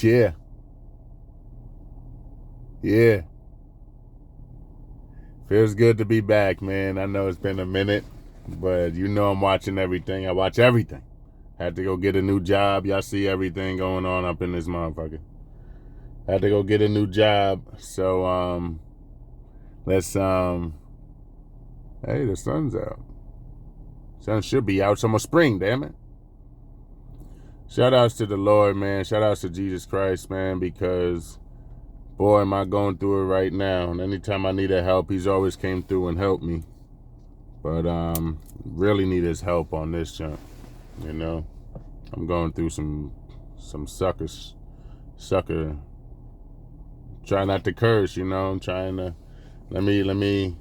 Yeah. Yeah. Feels good to be back, man. I know it's been a minute, but you know I'm watching everything. I watch everything. Had to go get a new job. Y'all see everything going on up in this motherfucker. Had to go get a new job. So let's hey, the sun's out. Sun should be out. It's almost spring, damn it. Shout outs to the Lord, man. Shout outs to Jesus Christ, man, because boy, am I going through it right now. And anytime I needed help, he's always came through and helped me. But really need his help on this jump. You know, I'm going through some sucker. Try not to curse. You know, I'm trying to let me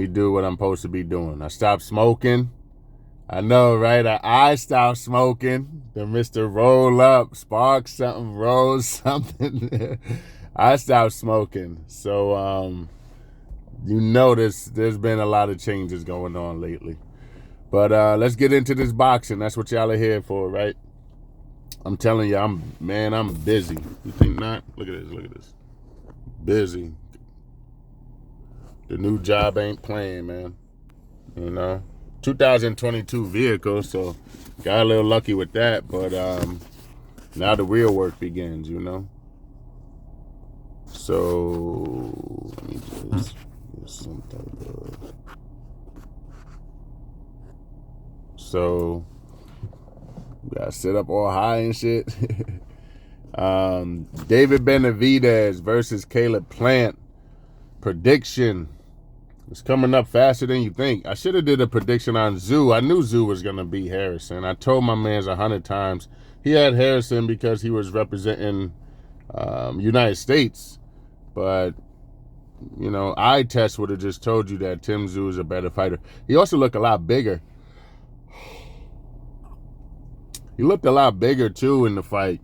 do what I'm supposed to be doing. I stopped smoking. I know, right? I stopped smoking. The Mr. Roll Up, spark something, roll something. I stopped smoking. So, you notice there's been a lot of changes going on lately. But let's get into this boxing. That's what y'all are here for, right? I'm telling you, I'm busy. You think not? Look at this. Busy. The new job ain't playing, man. You know? 2022 vehicle, so got a little lucky with that, but now the real work begins, you know. So let me just get some type of. So we gotta sit up all high and shit. David Benevidez versus Caleb Plant. Prediction. It's coming up faster than you think. I should have did a prediction on Zoo. I knew Zoo was going to beat Harrison. I told my mans 100 times. He had Harrison because he was representing United States. But, you know, eye test would have just told you that Tim Zoo is a better fighter. He also looked a lot bigger. He looked a lot bigger, too, in the fight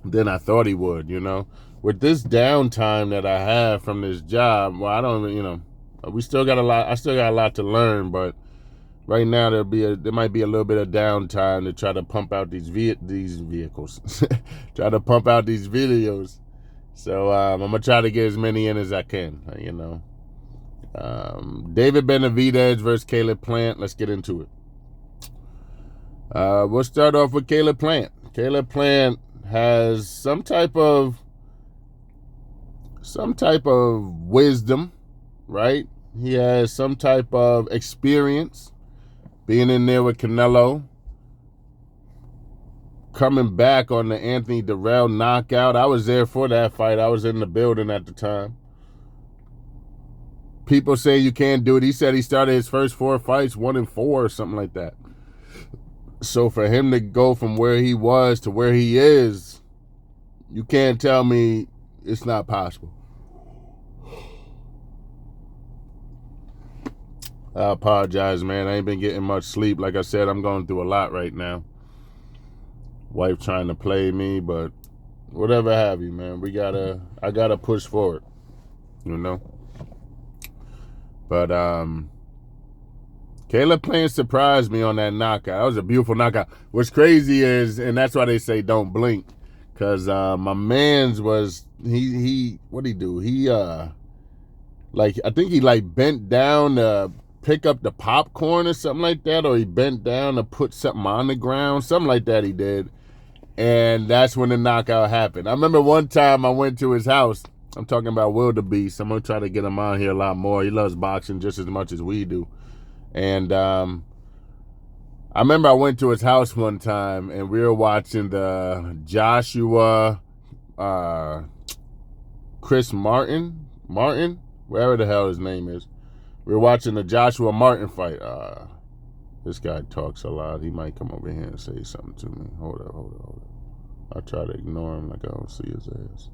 than I thought he would, you know. With this downtime that I have from this job, well, I don't, you know, we still got a lot. I still got a lot to learn, but right now there might be a little bit of downtime to try to pump out these vehicles, try to pump out these videos. So I'm gonna try to get as many in as I can. You know, David Benevidez versus Caleb Plant. Let's get into it. We'll start off with Caleb Plant. Caleb Plant has some type of wisdom, right? He has some type of experience being in there with Canelo, coming back on the Anthony Durrell knockout. I was there for that fight. I was in the building at the time. People say you can't do it. He said he started his first 4 fights 1-4 or something like that. So for him to go from where he was to where he is, you can't tell me it's not possible. I apologize, man. I ain't been getting much sleep. Like I said, I'm going through a lot right now. Wife trying to play me, but whatever have you, man. I gotta push forward, you know. But Caleb Plant surprised me on that knockout. That was a beautiful knockout. What's crazy is, and that's why they say don't blink, cause my man's was what'd he do? He I think he bent down to pick up the popcorn or something like that, or he bent down to put something on the ground, something like that he did, and that's when the knockout happened. I remember one time I went to his house. I'm talking about Wildebeest. I'm gonna try to get him on here a lot more. He loves boxing just as much as we do, and I remember I went to his house one time and we were watching the Joshua Chris Martin, wherever the hell his name is. We were watching the Joshua Martin fight. This guy talks a lot. He might come over here and say something to me. Hold up. I try to ignore him like I don't see his ass.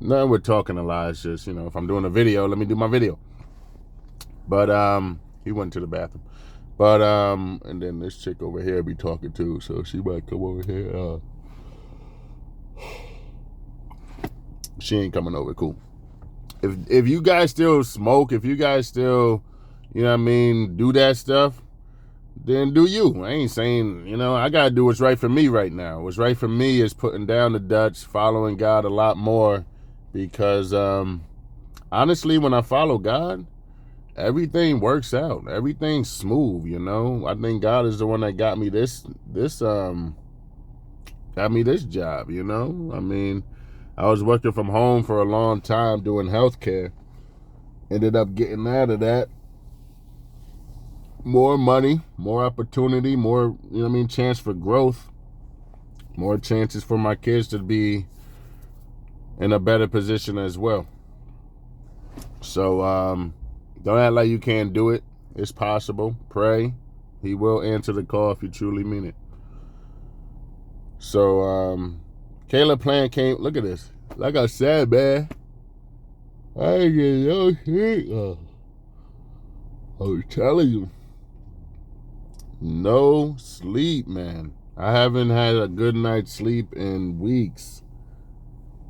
No, we're talking a lot. It's just, you know, if I'm doing a video, let me do my video. But he went to the bathroom. But and then this chick over here be talking too, so she might come over here. She ain't coming over. Cool. If you guys still smoke, if you guys still, you know what I mean, do that stuff, then do you. I ain't saying, you know, I got to do what's right for me right now. What's right for me is putting down the Dutch, following God a lot more, because honestly, when I follow God, everything works out. Everything's smooth, you know. I think God is the one that got me this job, you know. I mean, I was working from home for a long time doing healthcare. Ended up getting out of that. More money, more opportunity, more, you know what I mean, chance for growth, more chances for my kids to be in a better position as well. So don't act like you can't do it. It's possible. Pray. He will answer the call if you truly mean it. So Caleb Plant came. Look at this. Like I said, man, I ain't getting no sleep. I was telling you, no sleep, man. I haven't had a good night's sleep in weeks.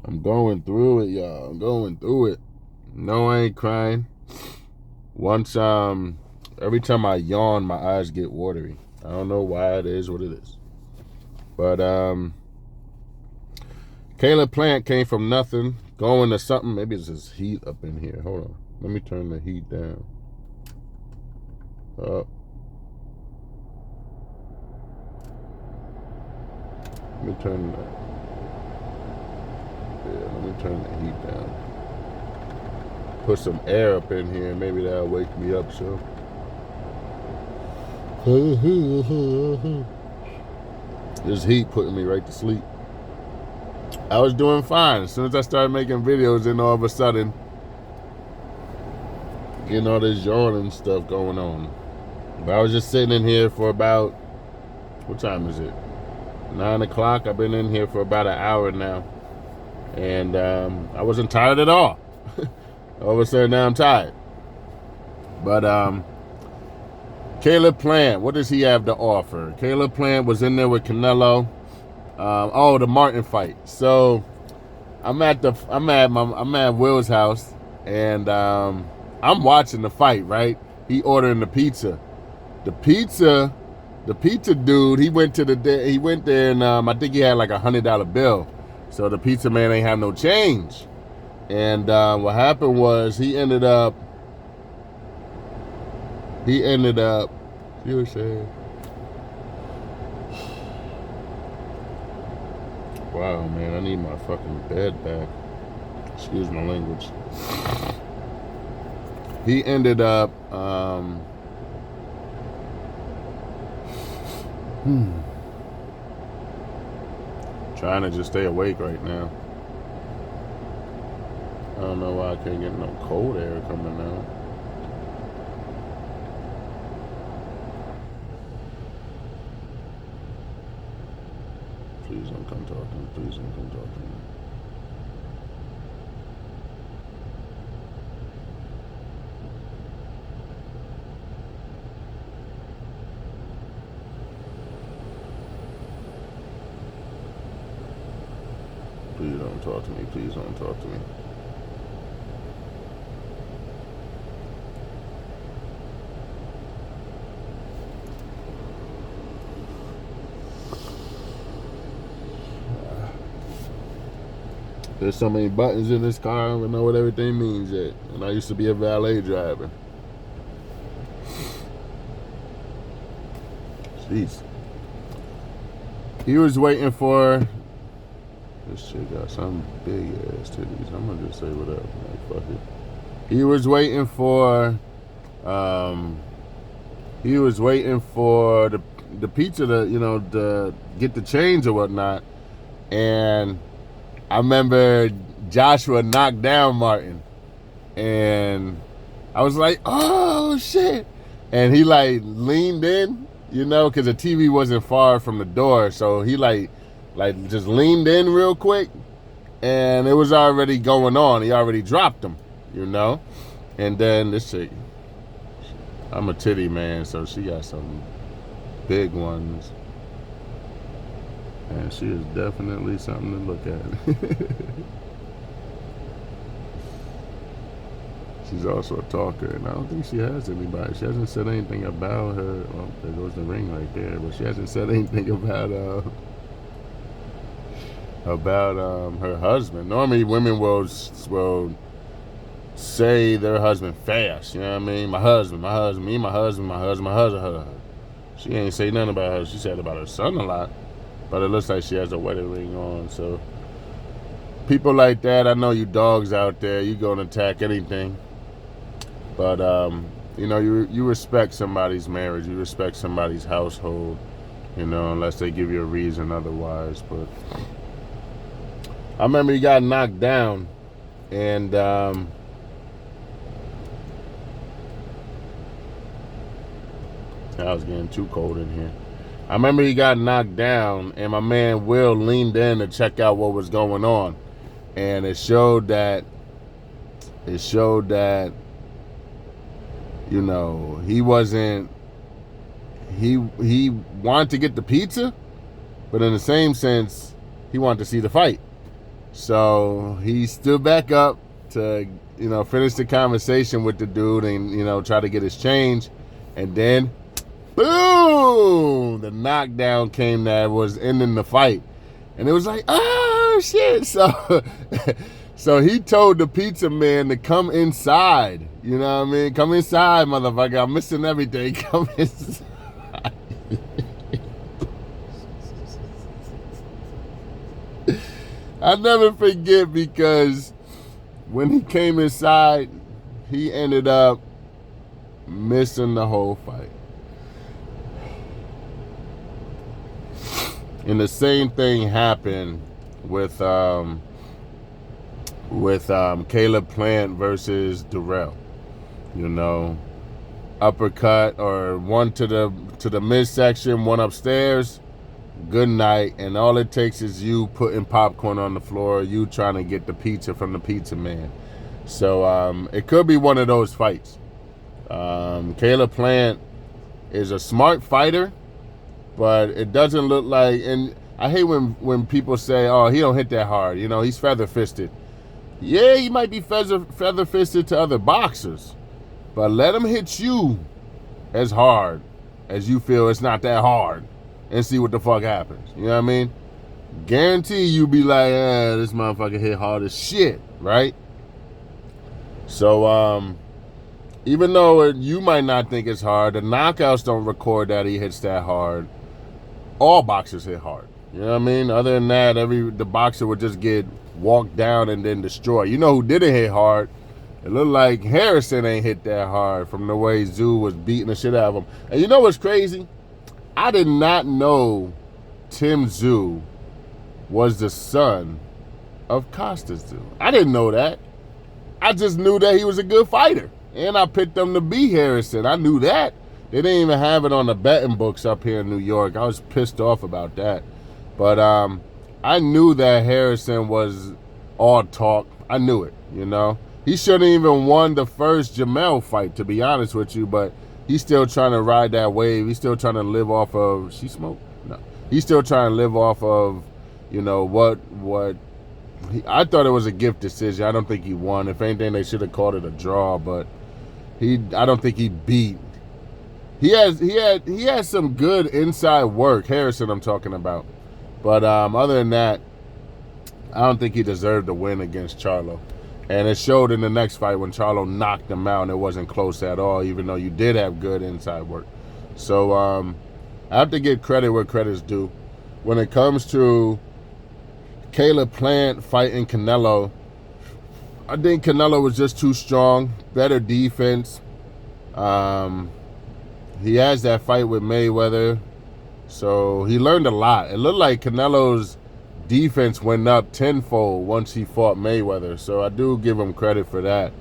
I'm going through it, y'all. I'm going through it. No, I ain't crying. Once every time I yawn, my eyes get watery. I don't know why. It is what it is. But Caleb Plant came from nothing, going to something. Maybe it's this heat up in here. Hold on. Let me turn the heat down. Up. Let me turn the heat down. Put some air up in here. Maybe that'll wake me up so. This heat putting me right to sleep. I was doing fine. As soon as I started making videos, then all of a sudden, getting all this yawning stuff going on. But I was just sitting in here for about, what time is it? 9 o'clock. I've been in here for about an hour now. And I wasn't tired at all. All of a sudden now I'm tired. But Caleb Plant, what does he have to offer? Caleb Plant was in there with Canelo. The Martin fight. So I'm at Will's house, and I'm watching the fight. Right, he ordering the pizza. The pizza dude. He went there, and I think he had like $100 bill. So the pizza man ain't have no change. And what happened was he ended up. You were saying. Wow, man, I need my fucking bed back. Excuse my language. He ended up trying to just stay awake right now. I don't know why I can't get no cold air coming out. Please don't come talk to me. Please don't come talk to me. Please don't talk to me. Please don't talk to me. There's so many buttons in this car, I don't even know what everything means yet. And I used to be a valet driver. Jeez. He was waiting for... This shit got some big ass titties. I'm gonna just say whatever. Like, fuck it. He was waiting for... the pizza to get the change or whatnot. And I remember Joshua knocked down Martin, and I was like, oh shit. And he like leaned in, because the TV wasn't far from the door. So he like just leaned in real quick, and it was already going on. He already dropped him, And then this chick, I'm a titty man, so she got some big ones. And she is definitely something to look at. She's also a talker, and I don't think she has anybody. She hasn't said anything about her. Well, there goes the ring right there, but she hasn't said anything about her husband. Normally, women will say their husband fast. You know what I mean? My husband, me, my husband, her. She ain't say nothing about her. She said about her son a lot, but it looks like she has a wedding ring on. So people like that, I know you dogs out there, you gonna attack anything. But you know, you respect somebody's marriage, you respect somebody's household, you know, unless they give you a reason otherwise. But I remember he got knocked down, and I was getting too cold in here. I remember he got knocked down, and my man Will leaned in to check out what was going on, and it showed that you know, he wasn't. He wanted to get the pizza, but in the same sense, he wanted to see the fight. So he stood back up to, you know, finish the conversation with the dude and, you know, try to get his change, and then boom, the knockdown came that was ending the fight. And it was like, oh shit. So he told the pizza man to come inside. You know what I mean? Come inside, motherfucker. I'm missing everything. Come inside. I never forget, because when he came inside, he ended up missing the whole fight. And the same thing happened with Caleb Plant versus Durrell. You know, uppercut or one to the midsection, one upstairs. Good night. And all it takes is you putting popcorn on the floor, you trying to get the pizza from the pizza man. So it could be one of those fights. Caleb Plant is a smart fighter, but it doesn't look like, and I hate when people say, oh, he don't hit that hard. You know, he's feather-fisted. Yeah, he might be feather-fisted to other boxers, but let him hit you as hard as you feel it's not that hard and see what the fuck happens. You know what I mean? Guarantee you be like, this motherfucker hit hard as shit, right? So, even though you might not think it's hard, the knockouts don't record that he hits that hard. All boxers hit hard. You know what I mean? Other than that, the boxer would just get walked down and then destroyed. You know who didn't hit hard? It looked like Harrison ain't hit that hard from the way Zoo was beating the shit out of him. And you know what's crazy? I did not know Tim Zoo was the son of Costas Zoo. I didn't know that. I just knew that he was a good fighter. And I picked him to beat Harrison. I knew that. They didn't even have it on the betting books up here in New York. I was pissed off about that. But I knew that Harrison was all talk. I knew it, you know. He shouldn't even won the first Jamel fight, to be honest with you. But he's still trying to ride that wave. He's still trying to live off of... She smoked? No. He's still trying to live off of, you know, what... I thought it was a gift decision. I don't think he won. If anything, they should have called it a draw. But I don't think he beat... He has some good inside work. Harrison, I'm talking about. But other than that, I don't think he deserved to win against Charlo. And it showed in the next fight when Charlo knocked him out, and it wasn't close at all, even though you did have good inside work. So I have to give credit where credit's due. When it comes to Caleb Plant fighting Canelo, I think Canelo was just too strong. Better defense. He has that fight with Mayweather, so he learned a lot. It looked like Canelo's defense went up tenfold once he fought Mayweather, so I do give him credit for that.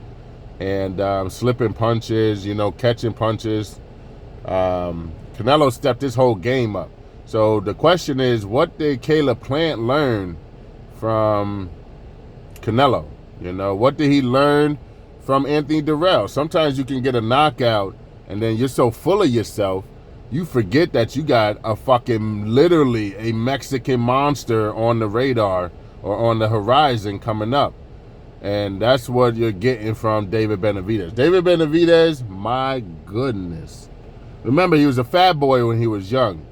And slipping punches, you know, catching punches. Canelo stepped his whole game up. So the question is, what did Caleb Plant learn from Canelo? You know, what did he learn from Anthony Durrell? Sometimes you can get a knockout and then you're so full of yourself, you forget that you got a fucking, literally a Mexican monster on the radar or on the horizon coming up. And that's what you're getting from David Benevidez. David Benevidez, my goodness. Remember, he was a fat boy when he was young.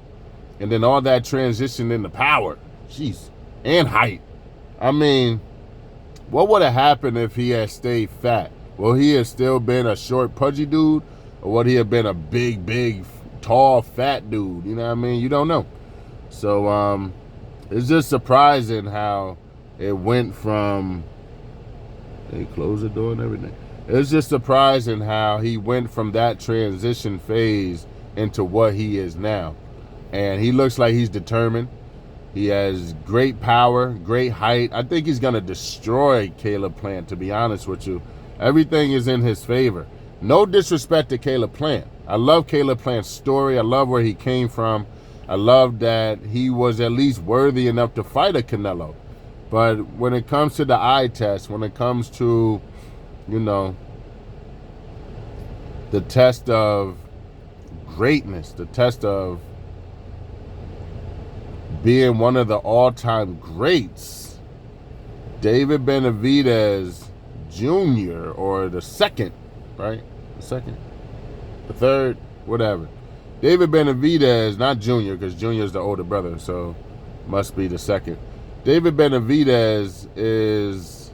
And then all that transition into power. Jeez. And height. I mean, what would have happened if he had stayed fat? Will he have still been a short, pudgy dude? Or would he have been a big, tall, fat dude? You know what I mean? You don't know. So, it's just surprising how it went from... They closed the door and everything. It's just surprising how he went from that transition phase into what he is now. And he looks like he's determined. He has great power, great height. I think he's going to destroy Caleb Plant, to be honest with you. Everything is in his favor. No disrespect to Caleb Plant. I love Caleb Plant's story. I love where he came from. I love that he was at least worthy enough to fight a Canelo. But when it comes to the eye test, when it comes to, you know, the test of greatness, the test of being one of the all-time greats, David Benevidez Jr. or the second, right? The second, the third, whatever. David Benevidez, not Jr., because Jr. is the older brother, so must be the second. David Benevidez is,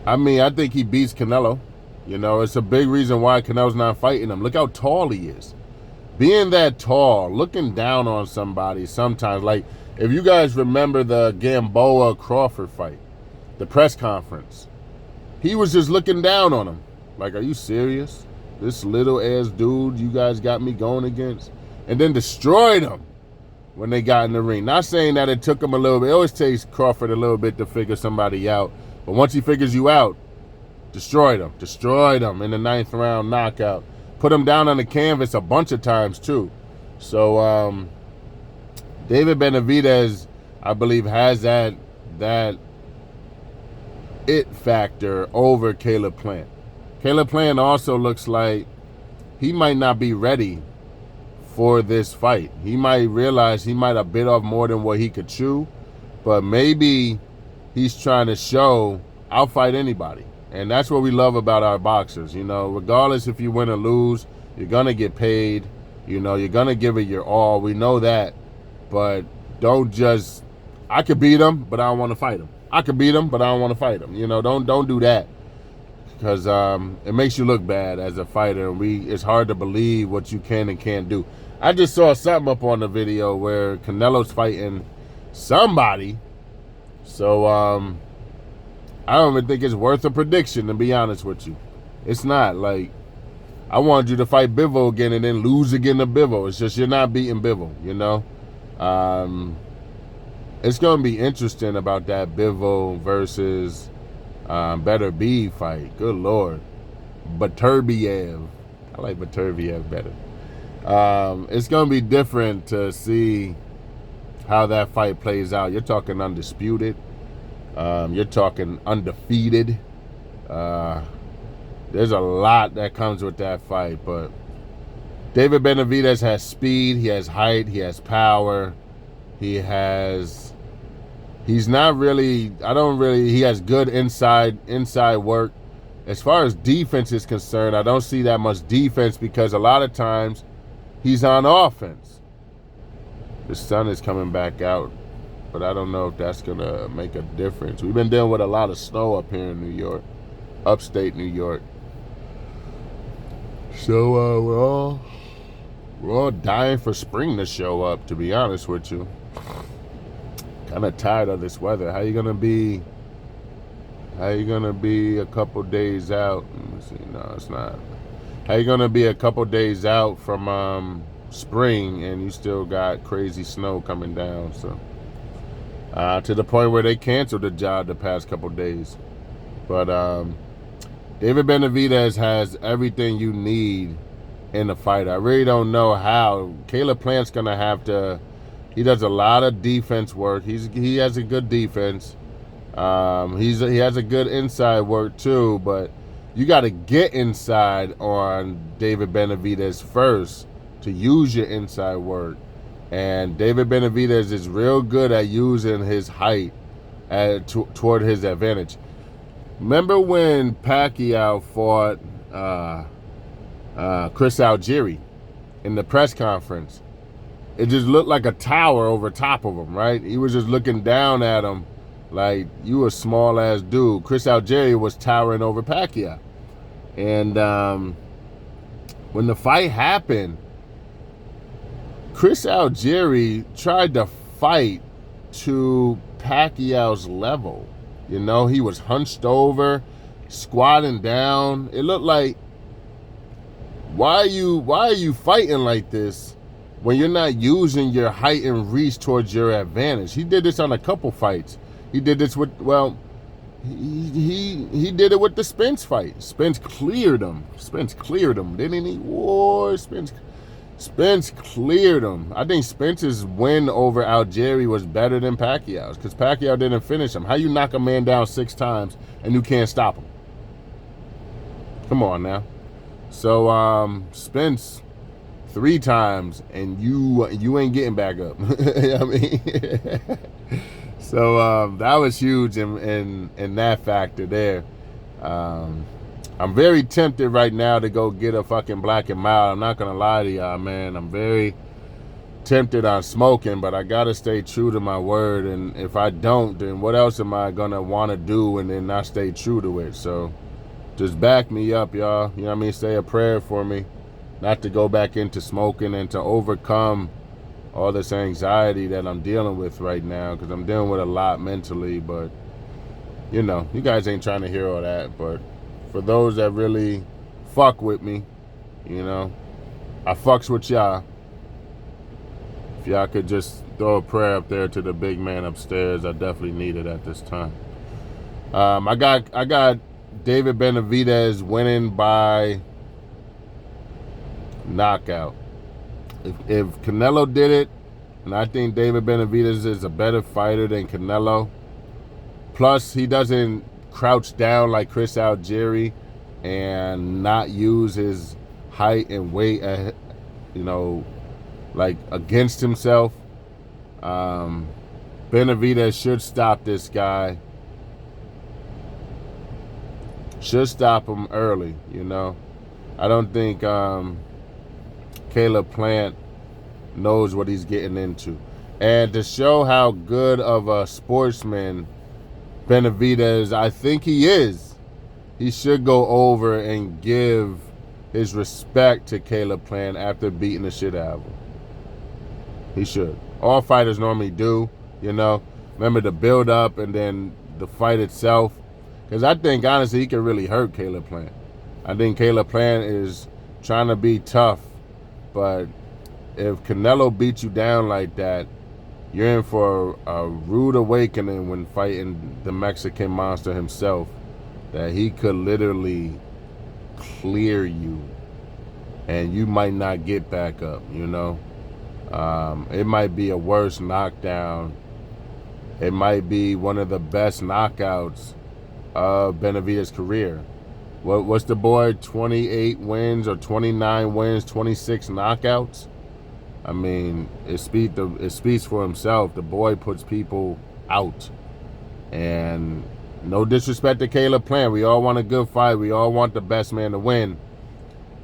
I mean, I think he beats Canelo. You know, it's a big reason why Canelo's not fighting him. Look how tall he is. Being that tall, looking down on somebody sometimes, like if you guys remember the Gamboa-Crawford fight, the press conference, he was just looking down on him. Like, are you serious? This little ass dude you guys got me going against? And then destroyed him when they got in the ring. Not saying that it took him a little bit. It always takes Crawford a little bit to figure somebody out. But once he figures you out, destroyed him. Destroyed him in the 9th round knockout. Put him down on the canvas a bunch of times too. So David Benevidez, I believe, has that it factor over Caleb Plant. Caleb Plant also looks like he might not be ready for this fight. He might realize he might have bit off more than what he could chew, but maybe he's trying to show I'll fight anybody. And that's what we love about our boxers. You know, regardless if you win or lose, you're going to get paid. You know, you're going to give it your all. We know that. But don't just, I could beat him, but I don't want to fight him. I could beat him, but I don't want to fight him. You know, don't do that. Because it makes you look bad as a fighter. And it's hard to believe what you can and can't do. I just saw something up on the video where Canelo's fighting somebody. So, I don't even think it's worth a prediction, to be honest with you. It's not. Like, I wanted you to fight Bivol again and then lose again to Bivol. It's just you're not beating Bivol, you know? It's going to be interesting about that Bivol versus Better B fight. Good Lord. Baturbiev. I like Baturbiev better. It's going to be different to see how that fight plays out. You're talking undisputed. You're talking undefeated. There's a lot that comes with that fight, but David Benevidez has speed, he has height, he has power, he has good inside work. As far as defense is concerned, I don't see that much defense because a lot of times he's on offense. The sun is coming back out, but I don't know if that's going to make a difference. We've been dealing with a lot of snow up here in New York, upstate New York. So we're all dying for spring to show up, to be honest with you. Kind of tired of this weather. How you gonna be a couple days out? Let me see. No, it's not. How you gonna be a couple days out from spring and you still got crazy snow coming down? So to the point where they canceled the job the past couple days. But David Benevidez has everything you need in a fight. I really don't know how. Caleb Plant's gonna have to. He does a lot of defense work. He has a good defense. He has a good inside work too. But you got to get inside on David Benevidez first to use your inside work. And David Benevidez is real good at using his height toward his advantage. Remember when Pacquiao fought Chris Algieri in the press conference? It just looked like a tower over top of him, right? He was just looking down at him like, you a small-ass dude. Chris Algieri was towering over Pacquiao. And when the fight happened, Chris Algieri tried to fight to Pacquiao's level. You know, he was hunched over, squatting down. It looked like, why are you fighting like this when you're not using your height and reach towards your advantage? He did this on a couple fights. He did this with, well, he did it with the Spence fight. Spence cleared him, didn't he? Whoa, Spence cleared him. I think Spence's win over Algieri was better than Pacquiao's, because Pacquiao didn't finish him. How you knock a man down 6 times and you can't stop him? Come on now. So Spence 3 times and you ain't getting back up. I mean, so that was huge in that factor there. I'm very tempted right now to go get a fucking Black and Mild. I'm not gonna lie to y'all, man. I'm very tempted on smoking, but I gotta stay true to my word. And if I don't, then what else am I gonna want to do and then not stay true to it? So just back me up, y'all. You know what I mean? Say a prayer for me not to go back into smoking and to overcome all this anxiety that I'm dealing with right now, because I'm dealing with a lot mentally. But you know, you guys ain't trying to hear all that. But for those that really fuck with me, you know, I fucks with y'all. If y'all could just throw a prayer up there to the big man upstairs, I definitely need it at this time. I got David Benevidez winning by knockout. If Canelo did it, and I think David Benevidez is a better fighter than Canelo, plus he doesn't crouch down like Chris Algieri and not use his height and weight, you know, like against himself. Benevidez should stop this guy. Should stop him early, you know. I don't think Caleb Plant knows what he's getting into. And to show how good of a sportsman Benevidez, I think he is, he should go over and give his respect to Caleb Plant after beating the shit out of him. He should. All fighters normally do, you know. Remember the build up and then the fight itself. Because I think, honestly, he could really hurt Caleb Plant. I think Caleb Plant is trying to be tough. But if Canelo beats you down like that, you're in for a rude awakening when fighting the Mexican monster himself. That he could literally clear you. And you might not get back up, you know. It might be a worse knockdown. It might be one of the best knockouts of Benavidez' career. What's the boy, 28 wins or 29 wins, 26 knockouts? I mean, it speaks for himself. The boy puts people out. And no disrespect to Caleb Plant. We all want a good fight. We all want the best man to win.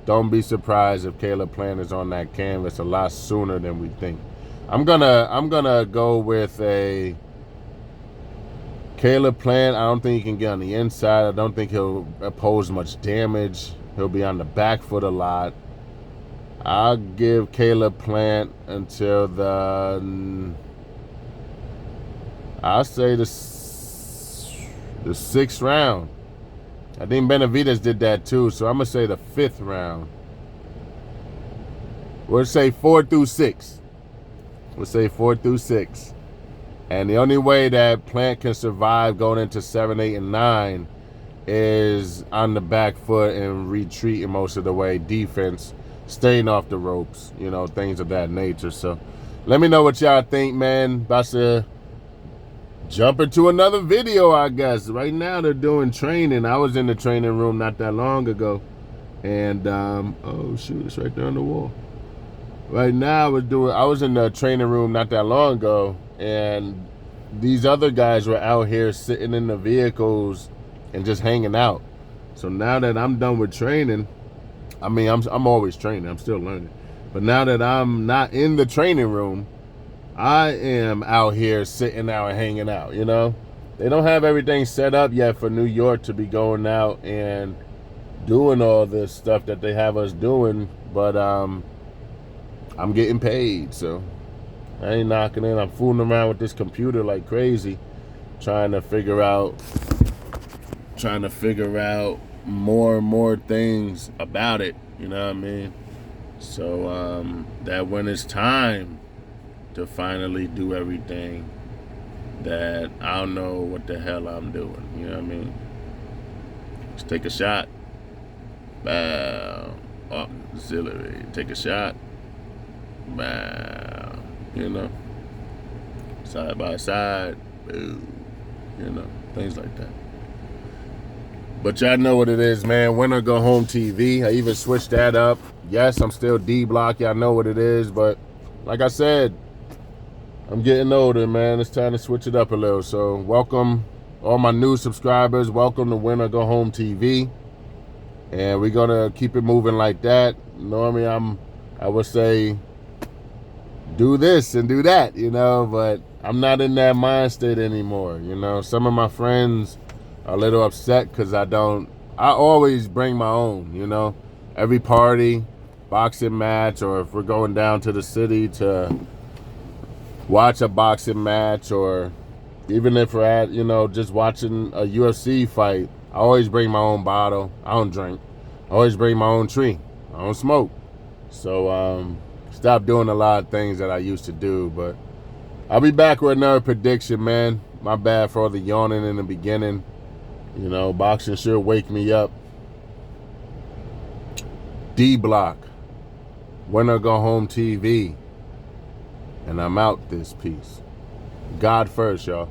Don't be surprised if Caleb Plant is on that canvas a lot sooner than we think. I'm gonna go with a Caleb Plant. I don't think he can get on the inside. I don't think he'll pose much damage. He'll be on the back foot a lot. I'll give Caleb Plant until I'll say the 6th round. I think Benavidez did that too, so I'm going to say the 5th round. We'll say 4 through 6. We'll say 4 through 6. And the only way that Plant can survive going into 7, 8, and 9 is on the back foot and retreating most of the way. Defense, staying off the ropes, you know, things of that nature. So let me know what y'all think, man. About to jump into another video, I guess. Right now they're doing training. I was in the training room not that long ago. And, oh shoot, it's right there on the wall. Right now I was in the training room not that long ago. And these other guys were out here sitting in the vehicles and just hanging out. So now that I'm done with training, I mean, I'm always training. I'm still learning. But now that I'm not in the training room, I am out here sitting out and hanging out, you know? They don't have everything set up yet for New York to be going out and doing all this stuff that they have us doing, but I'm getting paid, so I ain't knocking in. I'm fooling around with this computer like crazy, trying to figure out more and more things about it, you know what I mean? So that when it's time to finally do everything, that I don't know what the hell I'm doing, you know what I mean? Just take a shot. Bow. Auxiliary. Take a shot. Bow. You know? Side by side. Boo. You know? Things like that. But y'all know what it is, man. Winner Go Home TV. I even switched that up. Yes, I'm still D-Block. Y'all know what it is. But like I said, I'm getting older, man. It's time to switch it up a little. So welcome all my new subscribers. Welcome to Winner Go Home TV. And we're going to keep it moving like that. Normally, I would say, do this and do that, you know. But I'm not in that mind state anymore, you know. Some of my friends are a little upset because I always bring my own, you know. Every party, boxing match, or if we're going down to the city to watch a boxing match, or even if we're at, you know, just watching a UFC fight, I always bring my own bottle. I don't drink. I always bring my own tree. I don't smoke. So stop doing a lot of things that I used to do. But I'll be back with another prediction, man. My bad for all the yawning in the beginning. You know, boxing should wake me up. D-Block. Winner Go Home TV. And I'm out this piece. God first, y'all.